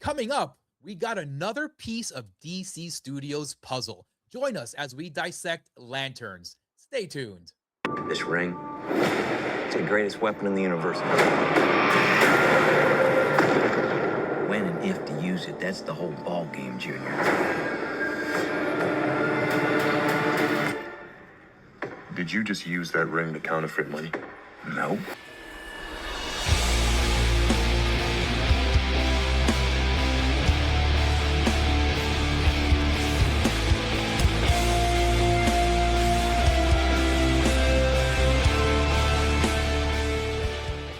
Coming up, we got another piece of DC Studios puzzle. Join us as we dissect lanterns. Stay tuned. This ring, it's the greatest weapon in the universe. When and if to use it, that's the whole ball game, Junior. Did you just use that ring to counterfeit money? No.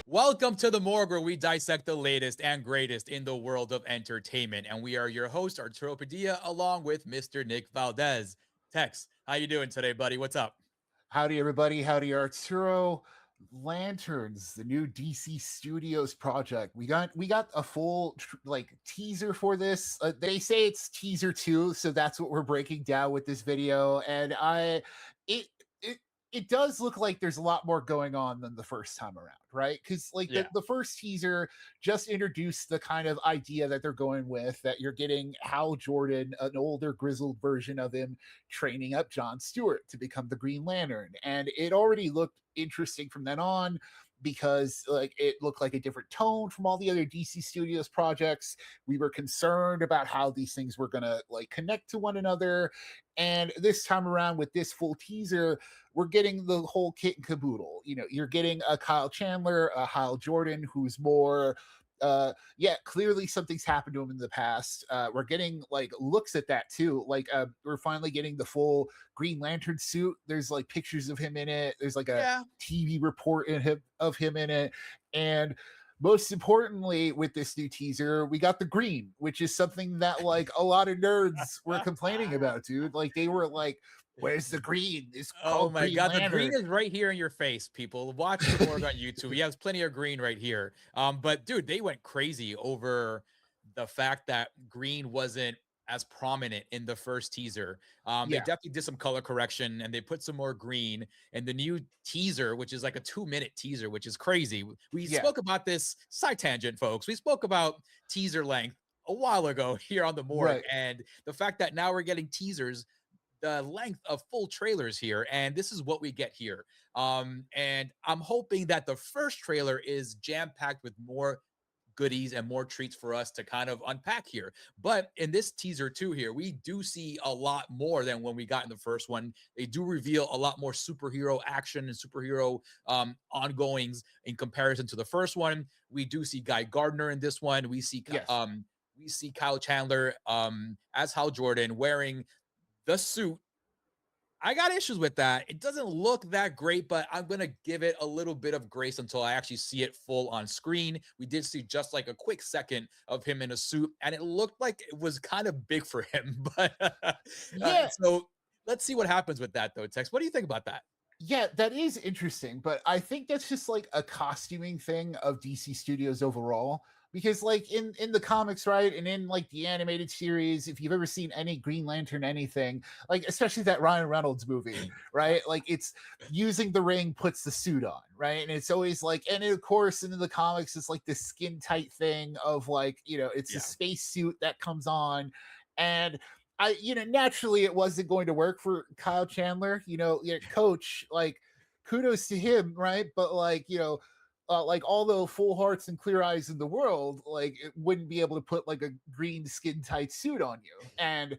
Welcome to The Morgue, where we dissect the latest and greatest in the world of entertainment. And we are your host, Arturo Padilla, along with Mr. Nick Valdez. Tex, how you doing today, buddy? What's up? Howdy, everybody. Howdy, Arturo. Lanterns, the new DC Studios project. We got a full teaser for this. They say it's teaser 2, so that's what we're breaking down with this video. And it does look like there's a lot more going on than the first time around, right? Because the first teaser just introduced the kind of idea that they're going with, that you're getting Hal Jordan, an older grizzled version of him, training up John Stewart to become the Green Lantern. And it already looked interesting from then on, because it looked like a different tone from all the other DC Studios projects. We were concerned about how these things were gonna connect to one another. And this time around, with this full teaser, we're getting the whole kit and caboodle. You know, you're getting a Kyle Chandler, a Hal Jordan, who's more clearly something's happened to him in the past. We're getting looks at that too. We're finally getting the full Green Lantern suit. There's pictures of him in it. There's a TV report of him in it. And most importantly, with this new teaser, we got the green, which is something that a lot of nerds were complaining about, dude. They were like, where's the green? Oh my Green God, Lantern. the green is right here in your face, people. Watch the Morgue on YouTube. He has plenty of green right here. But dude, they went crazy over the fact that green wasn't as prominent in the first teaser. They definitely did some color correction, and they put some more green in the new teaser, which is like a 2-minute teaser, which is crazy. We spoke about this, side tangent, folks. We spoke about teaser length a while ago here on the Morgue, Right. and the fact that now we're getting teasers the length of full trailers here, and this is what we get here. And I'm hoping that the first trailer is jam-packed with more goodies and more treats for us to kind of unpack here. But in this teaser 2 here, we do see a lot more than when we got in the first one. They do reveal a lot more superhero action and superhero ongoings in comparison to the first one. We do see Guy Gardner in this one. We see Kyle Chandler as Hal Jordan wearing the suit. I got issues with that. It doesn't look that great, but I'm going to give it a little bit of grace until I actually see it full on screen. We did see just a quick second of him in a suit, and it looked like it was kind of big for him. But so let's see what happens with that, though, Tex. What do you think about that? Yeah, that is interesting, but I think that's just a costuming thing of DC Studios overall. Because in the comics, right, and in the animated series, if you've ever seen any Green Lantern anything, especially that Ryan Reynolds movie, right, it's using the ring puts the suit on, right, and it's always and of course in the comics it's this skin tight thing of it's a space suit that comes on. And naturally it wasn't going to work for Kyle Chandler, coach, kudos to him, right, but all the full hearts and clear eyes in the world, it wouldn't be able to put a green skin tight suit on you. And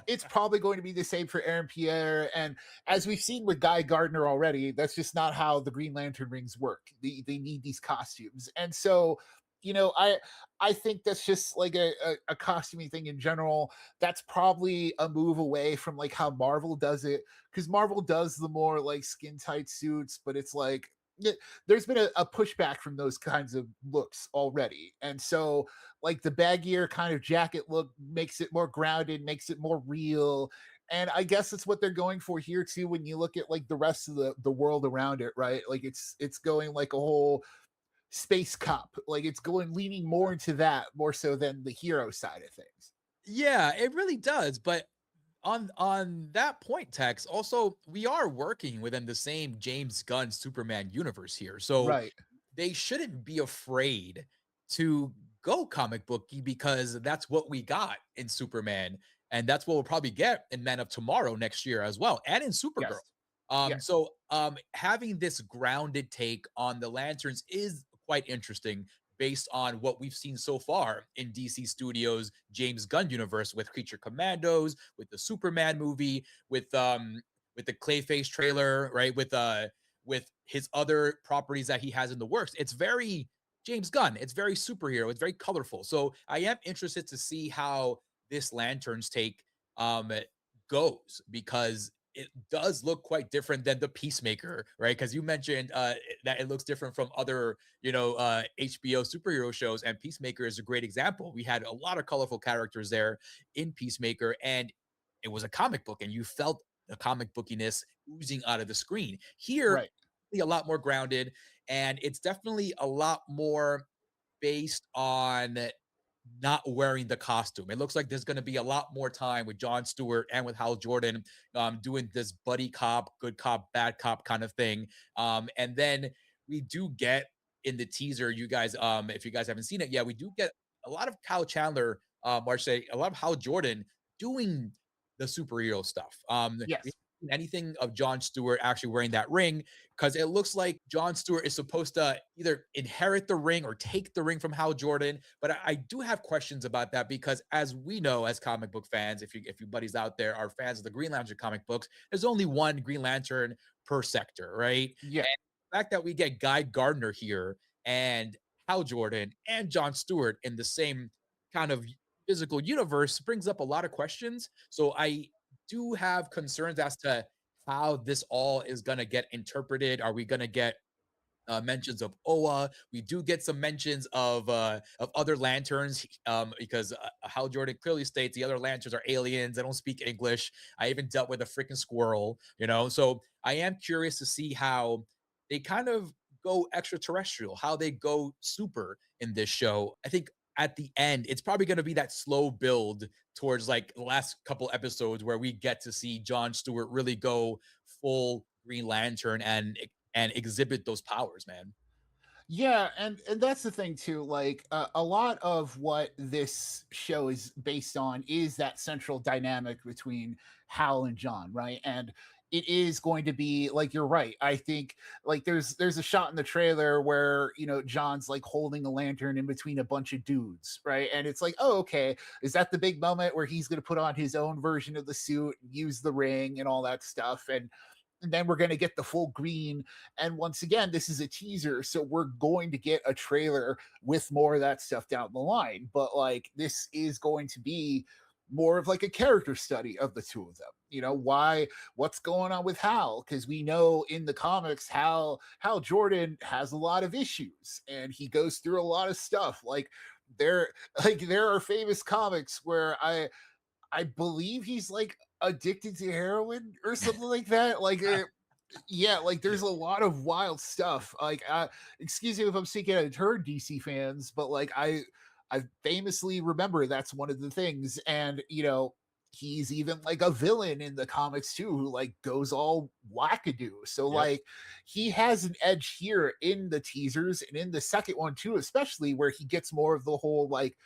it's probably going to be the same for Aaron Pierre. And as we've seen with Guy Gardner already, that's just not how the Green Lantern rings work. They need these costumes. And so, I think that's just a costuming thing in general. That's probably a move away from how Marvel does it, because Marvel does the more skin tight suits, but it's there's been a pushback from those kinds of looks already. And so the baggier kind of jacket look makes it more grounded, makes it more real. And I guess that's what they're going for here too, when you look at the rest of the world around it, right? It's going a whole space cop, it's going leaning more into that more so than the hero side of things. Yeah, it really does. But on that point, Tex, also we are working within the same James Gunn Superman universe here, so Right. they shouldn't be afraid to go comic booky because that's what we got in Superman, and that's what we'll probably get in Man of Tomorrow next year as well, and in Supergirl. Yes. Yes. Having this grounded take on the Lanterns is quite interesting based on what we've seen so far in DC Studios James Gunn universe with Creature Commandos, with the Superman movie, with the Clayface trailer, right? With his other properties that he has in the works. It's very James Gunn. It's very superhero. It's very colorful. So I am interested to see how this Lanterns take goes, because it does look quite different than the Peacemaker, right? Because you mentioned that it looks different from other, HBO superhero shows, and Peacemaker is a great example. We had a lot of colorful characters there in Peacemaker, and it was a comic book, and you felt the comic bookiness oozing out of the screen. Here, Right. a lot more grounded, and it's definitely a lot more based on not wearing the costume. It looks like there's going to be a lot more time with Jon Stewart and with Hal Jordan doing this buddy cop, good cop, bad cop kind of thing. And then we do get in the teaser, you guys, if you guys haven't seen it yet, we do get a lot of Kyle Chandler, or say a lot of Hal Jordan doing the superhero stuff. Yes. Anything of Jon Stewart actually wearing that ring, because it looks like Jon Stewart is supposed to either inherit the ring or take the ring from Hal Jordan. But I do have questions about that, because as we know, as comic book fans, if you buddies out there are fans of the Green Lantern comic books, there's only one Green Lantern per sector, right? Yeah. And the fact that we get Guy Gardner here and Hal Jordan and Jon Stewart in the same kind of physical universe brings up a lot of questions. So I do have concerns as to how this all is going to get interpreted. Are we going to get mentions of Oa? We do get some mentions of other lanterns, because Hal Jordan clearly states the other lanterns are aliens. They don't speak English. I even dealt with a freaking squirrel, So I am curious to see how they kind of go extraterrestrial, how they go super in this show. I think at the end, it's probably going to be that slow build towards like the last couple episodes where we get to see Jon Stewart really go full Green Lantern and exhibit those powers, man. Yeah, and that's the thing too. Like a lot of what this show is based on is that central dynamic between Hal and John, right? And it is going to be like, you're right. I think like there's a shot in the trailer where John's like holding a lantern in between a bunch of dudes, right? And it's like, oh, okay, is that the big moment where he's going to put on his own version of the suit, use the ring, and all that stuff? And then we're going to get the full green. And once again, this is a teaser, so we're going to get a trailer with more of that stuff down the line. But like, this is going to be more of like a character study of the two of them. What's going on with Hal? Because we know in the comics, Hal Jordan has a lot of issues, and he goes through a lot of stuff. Like there are famous comics where I believe he's like addicted to heroin or something like that. Like, yeah, like there's a lot of wild stuff. Like, excuse me if I'm speaking out of turn, DC fans, but like I famously remember that's one of the things. And he's even like a villain in the comics too, who like goes all wackadoo. So Yep. like he has an edge here in the teasers and in the second one too, especially where he gets more of the whole like,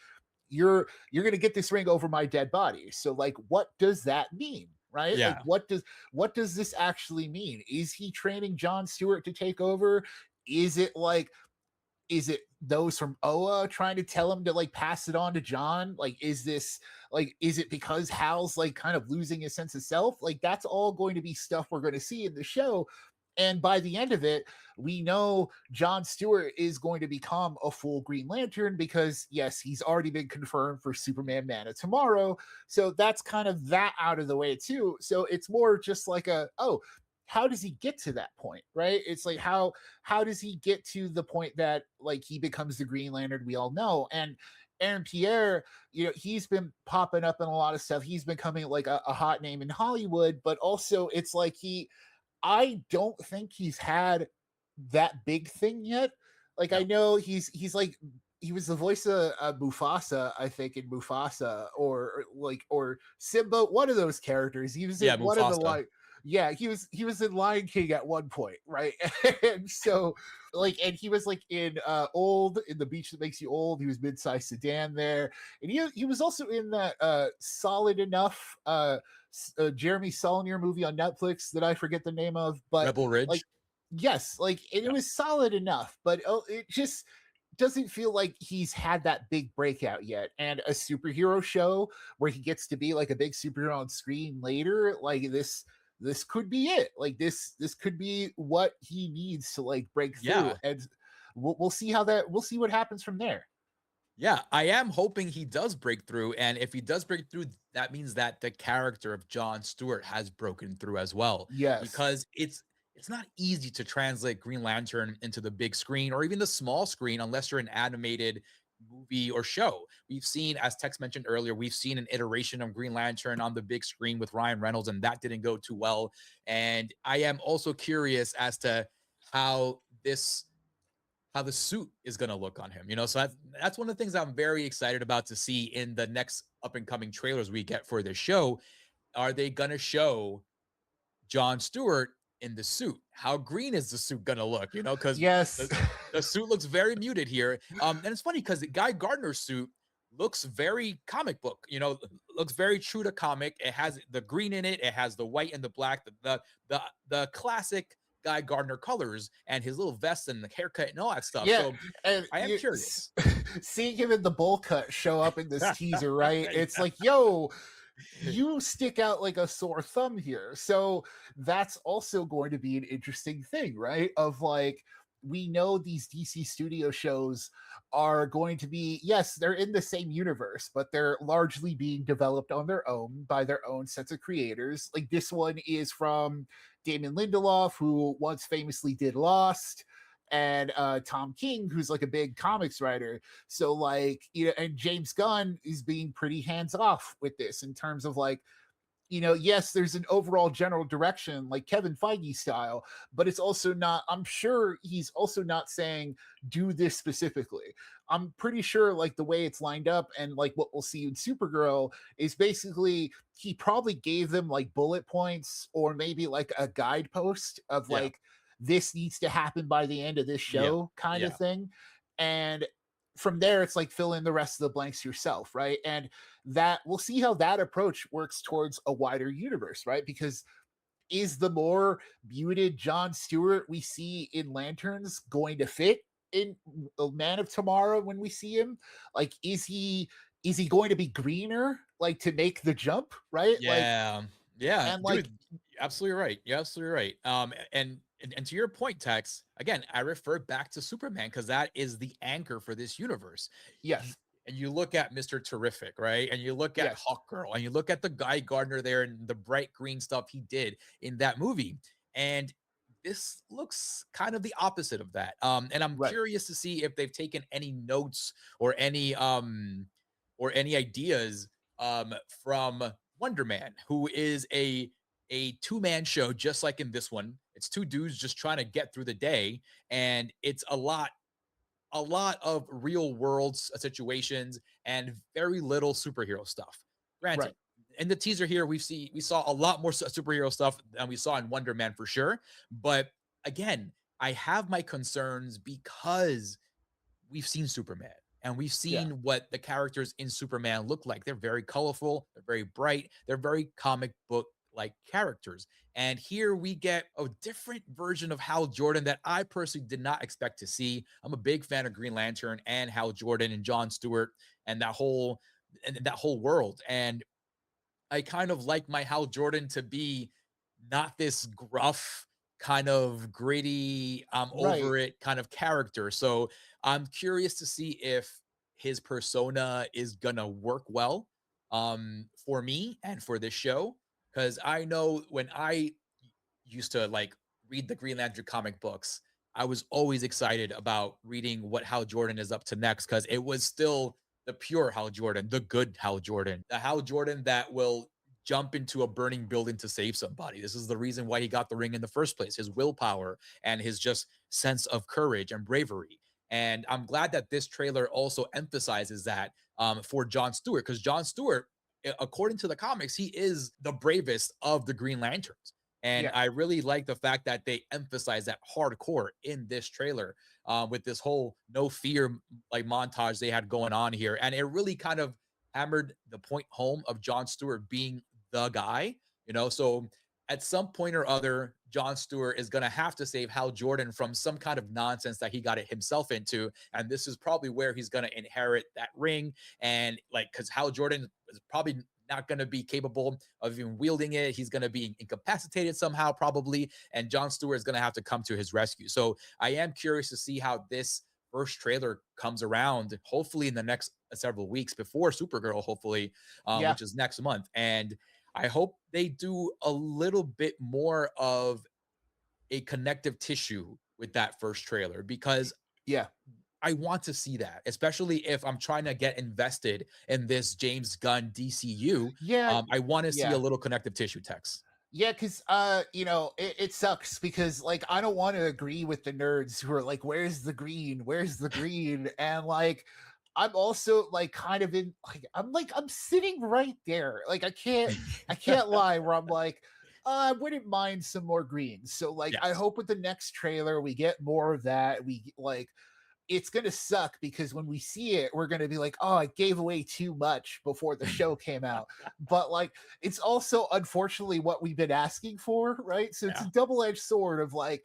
you're gonna get this ring over my dead body. So like, what does that mean? Right? Yeah. Like, what does this actually mean? Is he training Jon Stewart to take over? Is it those from Oa trying to tell him to like pass it on to John? Like, is it because Hal's like kind of losing his sense of self? Like, that's all going to be stuff we're going to see in the show. And by the end of it, we know Jon Stewart is going to become a full Green Lantern because, yes, he's already been confirmed for Superman Man of Tomorrow. So that's kind of that out of the way too. So it's more just like how does he get to that point, right? It's like, how does he get to the point that like he becomes the Green Lantern we all know? And Aaron Pierre, he's been popping up in a lot of stuff. He's becoming like a hot name in Hollywood, but also it's like I don't think he's had that big thing yet. Like, I know he's like, he was the voice of Mufasa, I think, in Mufasa, or Simba, one of those characters. He was in one of the Mufasa. like, Yeah, he was in Lion King at one point, right? And so like, and he was like in Old, in The Beach That Makes You Old. He was mid-sized sedan there, and he was also in that Solid Enough Jeremy Saulnier movie on Netflix that I forget the name of, but Rebel like, Ridge. yes, like, and it Yeah. was solid enough, but it just doesn't feel like he's had that big breakout yet. And a superhero show where he gets to be like a big superhero on screen later, like this could be it. Like this could be what he needs to like break through. Yeah. And we'll see we'll see what happens from there. Yeah, I am hoping he does break through. And if he does break through, that means that the character of John Stewart has broken through as well. Yes. Because it's not easy to translate Green Lantern into the big screen or even the small screen unless you're an animated movie or show. We've seen, as Tex mentioned earlier, we've seen an iteration of Green Lantern on the big screen with Ryan Reynolds, and that didn't go too well. And I am also curious as to how how the suit is going to look on him, so that's one of the things I'm very excited about to see in the next up and coming trailers we get for this show. Are they going to show John Stewart in the suit? How green is the suit going to look? Because Yes. the suit looks very muted here. And it's funny because the Guy Gardner's suit looks very comic book, looks very true to comic. It has the green in it. It has the white and the black, the classic Guy Gardner colors, and his little vest and the haircut and all that stuff. Yeah, So and I am curious. seeing him in the bowl cut show up in this teaser, right? It's like, yo, you stick out like a sore thumb here. So that's also going to be an interesting thing, right? Of like, we know these DC studio shows are going to be, yes, they're in the same universe, but they're largely being developed on their own by their own sets of creators. Like this one is from Damon Lindelof, who once famously did Lost, and Tom King, who's like a big comics writer. So like, and James Gunn is being pretty hands off with this in terms of like, yes, there's an overall general direction, like Kevin Feige style, but it's also not, I'm sure he's also not saying do this specifically. I'm pretty sure like the way it's lined up and like what we'll see in Supergirl is basically he probably gave them like bullet points or maybe like a guidepost of Yeah. like, this needs to happen by the end of this Yeah. show kind of thing. And from there, it's like fill in the rest of the blanks yourself, right? And that we'll see how that approach works towards a wider universe, right? Because is the more muted John Stewart we see in Lanterns going to fit in Man of Tomorrow when we see him? Like, is he going to be greener, like to make the jump, right? Like, Yeah. Yeah. and like, Dude, absolutely right. You're absolutely right. And to your point, Tex, again, I refer back to Superman because that is the anchor for this universe. yes, And you look at Mr. Terrific, right? And you look at yes, Hawkgirl, and you look at the Guy Gardner there and the bright green stuff he did in that movie. And this looks kind of the opposite of that. And I'm right, curious to see if they've taken any notes or any ideas from Wonder Man, who is a two-man show just like in this one. It's two dudes just trying to get through the day, and it's a lot of real world situations and very little superhero stuff. Granted, right, in the teaser here, we saw a lot more superhero stuff than we saw in Wonder Man for sure. But again, I have my concerns because we've seen Superman and we've yeah, seen what the characters in Superman look like. They're very colorful, they're very bright, they're very comic book like characters. And here we get a different version of Hal Jordan that I personally did not expect to see. I'm a big fan of Green Lantern and Hal Jordan and John Stewart and that whole world. And I kind of like my Hal Jordan to be not this gruff, kind of gritty, I'm right, over it kind of character. So I'm curious to see if his persona is gonna work well for me and for this show. Because I know when I used to like read the Green Lantern comic books, I was always excited about reading what Hal Jordan is up to next because it was still the pure Hal Jordan, the good Hal Jordan, the Hal Jordan that will jump into a burning building to save somebody. This is the reason why he got the ring in the first place, his willpower and his just sense of courage and bravery. And I'm glad that this trailer also emphasizes that for John Stewart, because John Stewart, according to the comics, he is the bravest of the Green Lanterns. And Yeah. I really like the fact that they emphasize that hardcore in this trailer, with this whole no fear like montage they had going on here. And it really kind of hammered the point home of Jon Stewart being the guy, So at some point or other, Jon Stewart is going to have to save Hal Jordan from some kind of nonsense that he got it himself into. And this is probably where he's going to inherit that ring. And like, because Hal Jordan is probably not going to be capable of even wielding it. He's going to be incapacitated somehow, probably. And Jon Stewart is going to have to come to his rescue. So I am curious to see how this first trailer comes around, hopefully in the next several weeks before Supergirl, hopefully, Yeah. which is next month. And I hope they do a little bit more of a connective tissue with that first trailer, because Yeah. I want to see that, especially if I'm trying to get invested in this James Gunn DCU. Yeah. I want to see a Yeah. little connective tissue, Tex. Yeah, because it sucks because like I don't want to agree with the nerds who are like, "Where's the green? Where's the green?" And like, I'm also like kind of in like I'm sitting right there. Like I can't lie. Where I'm like, I wouldn't mind some more green. So like, I Yes. hope with the next trailer we get more of that. We like it's gonna suck because when we see it, we're gonna be like, "Oh, I gave away too much before the show came out." But like, it's also unfortunately what we've been asking for, right? So it's Yeah. a double-edged sword of like,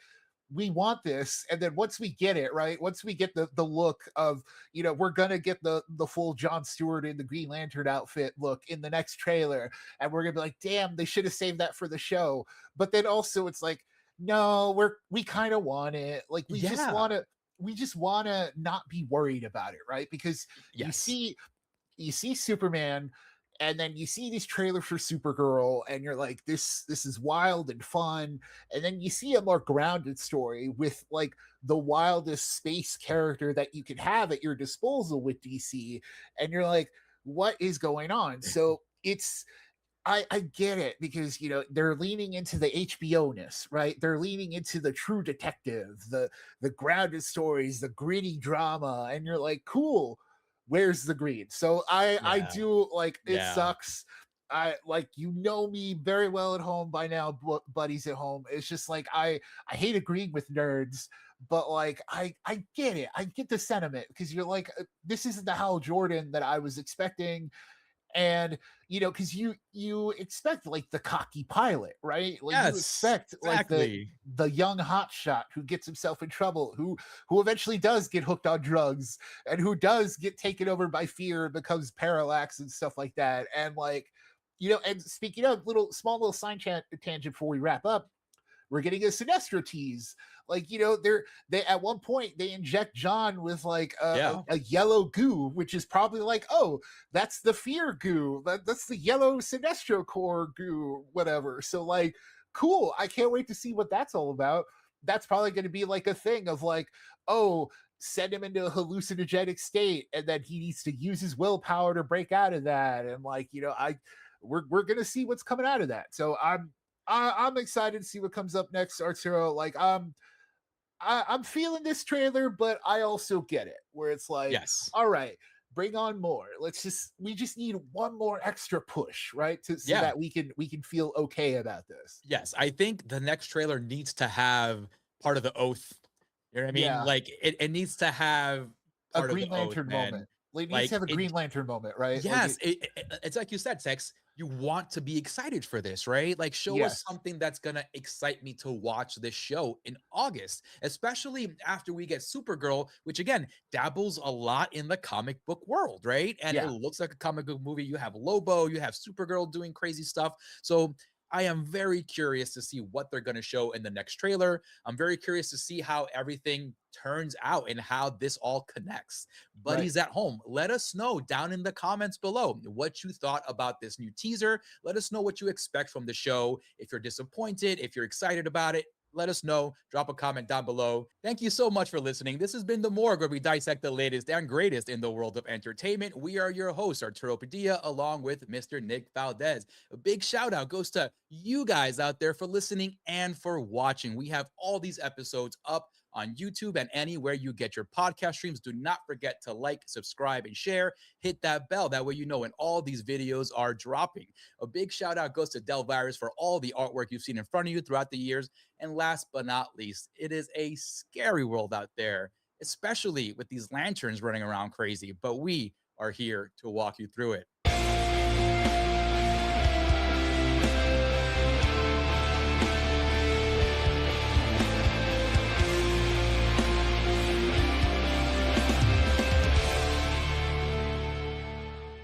we want this, and then once we get it, right? Once we get the look of, we're gonna get the full John Stewart in the Green Lantern outfit look in the next trailer, and we're gonna be like, "Damn, they should have saved that for the show." But then also, it's like, no, we kind of want it. Like Yeah. we just want to not be worried about it, right? Because you Yes. see you see Superman, and then you see this trailer for Supergirl, and you're like, this is wild and fun. And then you see a more grounded story with like the wildest space character that you could have at your disposal with DC, and you're like, what is going on? So I get it because they're leaning into the HBO-ness, right? They're leaning into the true detective, the grounded stories, the gritty drama, and you're like, cool. Where's the green? So I Yeah. do like it Yeah. sucks. I like me very well at home by now, buddies at home. It's just like I hate agreeing with nerds, but like I get it. I get the sentiment because you're like, this isn't the Hal Jordan that I was expecting. And because you expect like the cocky pilot, right? Like you Yes. expect like Exactly. the young hotshot who gets himself in trouble, who eventually does get hooked on drugs, and who does get taken over by fear and becomes parallax and stuff like that. And like, and speaking of small little tangent before we wrap up, we're getting a Sinestro tease. Like, they at one point they inject John with like Yeah. a yellow goo, which is probably like, oh, that's the fear goo. That's the yellow Sinestro core goo, whatever. So like, cool. I can't wait to see what that's all about. That's probably going to be like a thing of like, oh, send him into a hallucinogenic state, and then he needs to use his willpower to break out of that. And like, we're gonna see what's coming out of that. So I'm excited to see what comes up next, Arturo. Like I'm feeling this trailer, but I also get it where it's like, Yes. all right, bring on more. We just need one more extra push, right? So Yeah. that we can feel okay about this. Yes. I think the next trailer needs to have part of the oath. You know what I mean? Yeah. Like it needs to have A part of the Green oath, Lantern man. moment. Like, it needs to Like have a Green Lantern moment, right? Like yes, it's like you said, Tex. You want to be excited for this, right? Like, show us yes. something that's gonna excite me to watch this show in August, especially after we get Supergirl, which again dabbles a lot in the comic book world, right? And it Yeah. looks like a comic book movie. You have Lobo, you have Supergirl doing crazy stuff. So I am very curious to see what they're going to show in the next trailer. I'm very curious to see how everything turns out and how this all connects. Right. Buddies at home, let us know down in the comments below what you thought about this new teaser. Let us know what you expect from the show. If you're disappointed, if you're excited about it, let us know. Drop a comment down below. Thank you so much for listening. This has been The Morgue, where we dissect the latest and greatest in the world of entertainment. We are your hosts, Arturo Padilla, along with Mr. Nick Valdez. A big shout out goes to you guys out there for listening and for watching. We have all these episodes up on YouTube and anywhere you get your podcast streams. Do not forget to like, subscribe, and share. Hit that bell. That way you know when all these videos are dropping. A big shout out goes to Delvirus for all the artwork you've seen in front of you throughout the years. And last but not least, it is a scary world out there, especially with these lanterns running around crazy, but we are here to walk you through it.